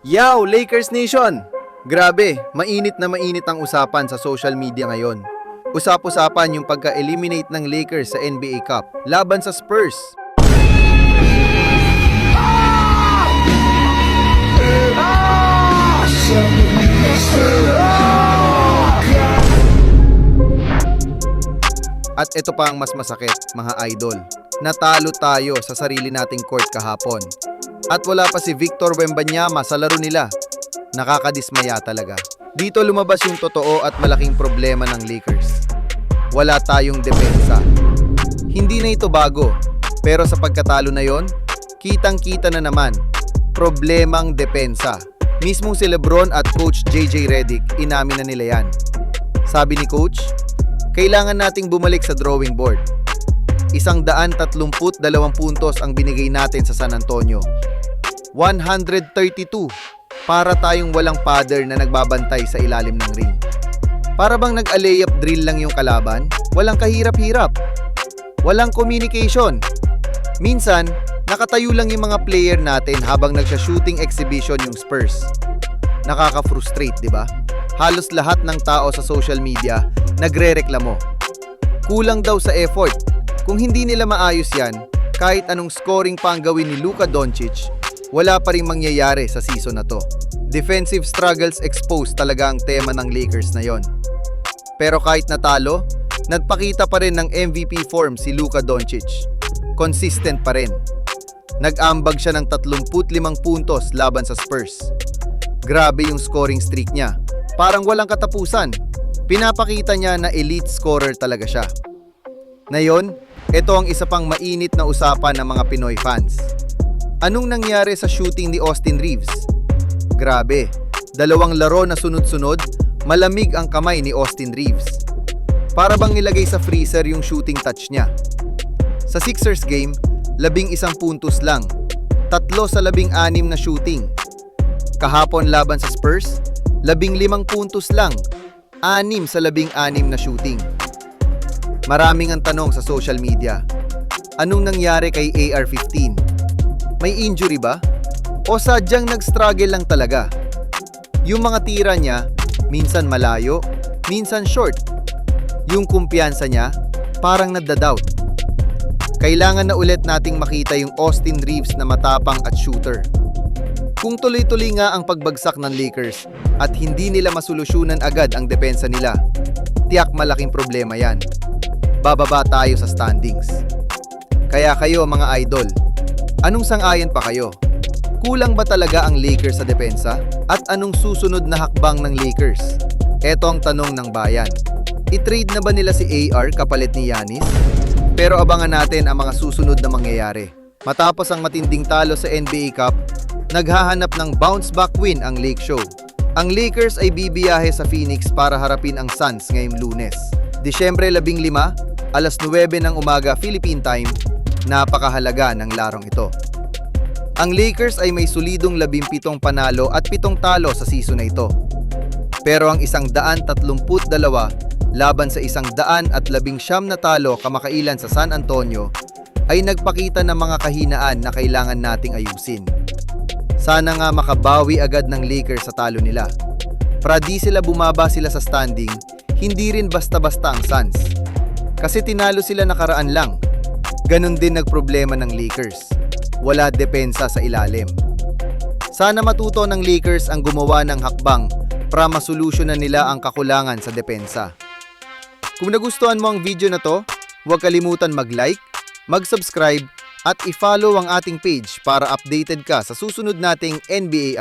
Yow, Lakers Nation! Grabe, mainit na mainit ang usapan sa social media ngayon. Usap-usapan yung pagka-eliminate ng Lakers sa NBA Cup laban sa Spurs. At ito pa ang mas masakit, mga idol. Natalo tayo sa sarili nating court kahapon. At wala pa si Victor Wembanyama sa laro nila. Nakakadismaya talaga. Dito lumabas yung totoo at malaking problema ng Lakers. Wala tayong depensa. Hindi na ito bago, pero sa pagkatalo na yon, kitang-kita na naman, problemang depensa. Mismong si LeBron at Coach JJ Redick, inamin na nila yan. Sabi ni Coach, kailangan nating bumalik sa drawing board. 132 puntos ang binigay natin sa San Antonio. 132 para tayong walang pader na nagbabantay sa ilalim ng ring. Para bang nag-a-layup drill lang yung kalaban, walang kahirap-hirap. Walang communication. Minsan, nakatayo lang yung mga player natin habang nagsha-shooting exhibition yung Spurs. Nakaka-frustrate, di ba? Halos lahat ng tao sa social media nagrereklamo. Kulang daw sa effort. Kung hindi nila maayos yan, kahit anong scoring pa ang gawin ni Luka Doncic, wala pa ring mangyayari sa season na to. Defensive struggles exposed talaga ang tema ng Lakers na yon. Pero kahit natalo, nagpakita pa rin ng MVP form si Luka Doncic. Consistent pa rin. Nag-ambag siya ng 35 puntos laban sa Spurs. Grabe yung scoring streak niya. Parang walang katapusan. Pinapakita niya na elite scorer talaga siya. Ngayon, ito ang isa pang mainit na usapan ng mga Pinoy fans. Anong nangyari sa shooting ni Austin Reeves? Grabe, 2 laro na sunod-sunod, malamig ang kamay ni Austin Reeves. Para bang nilagay sa freezer yung shooting touch niya. Sa Sixers game, 11 puntos lang, 3 sa 16 na shooting. Kahapon laban sa Spurs, 15 puntos lang, 6 sa 16 na shooting. Maraming ang tanong sa social media. Anong nangyari kay AR-15? May injury ba? O sadyang nag-struggle lang talaga? Yung mga tira niya, minsan malayo, minsan short. Yung kumpiyansa niya, parang nadda-doubt. Kailangan na ulit nating makita yung Austin Reeves na matapang at shooter. Kung tuloy-tuloy nga ang pagbagsak ng Lakers at hindi nila masolusyonan agad ang depensa nila, tiyak malaking problema yan. Bababa tayo sa standings. Kaya kayo mga idol, anong sang-ayon pa kayo? Kulang ba talaga ang Lakers sa depensa? At anong susunod na hakbang ng Lakers? Ito ang tanong ng bayan. I-trade na ba nila si AR kapalit ni Giannis? Pero abangan natin ang mga susunod na mangyayari. Matapos ang matinding talo sa NBA Cup, naghahanap ng bounce back win ang Lake Show. Ang Lakers ay bibiyahe sa Phoenix para harapin ang Suns ngayong Lunes. Disyembre 15, alas 9 ng umaga Philippine Time, napakahalaga ng larong ito. Ang Lakers ay may solidong 17 panalo at 7 talo sa season na ito. Pero ang 132 laban sa 119 na talo kamakailan sa San Antonio ay nagpakita ng mga kahinaan na kailangan nating ayusin. Sana nga makabawi agad ng Lakers sa talo nila. Para di sila bumaba sila sa standing, hindi rin basta-basta ang Suns. Kasi tinalo sila nakaraan lang. Ganon din nagproblema ng Lakers. Wala depensa sa ilalim. Sana matuto ng Lakers ang gumawa ng hakbang para masolusyonan nila ang kakulangan sa depensa. Kung nagustuhan mo ang video na to, huwag kalimutan mag-like, mag-subscribe at i-follow ang ating page para updated ka sa susunod nating NBA update.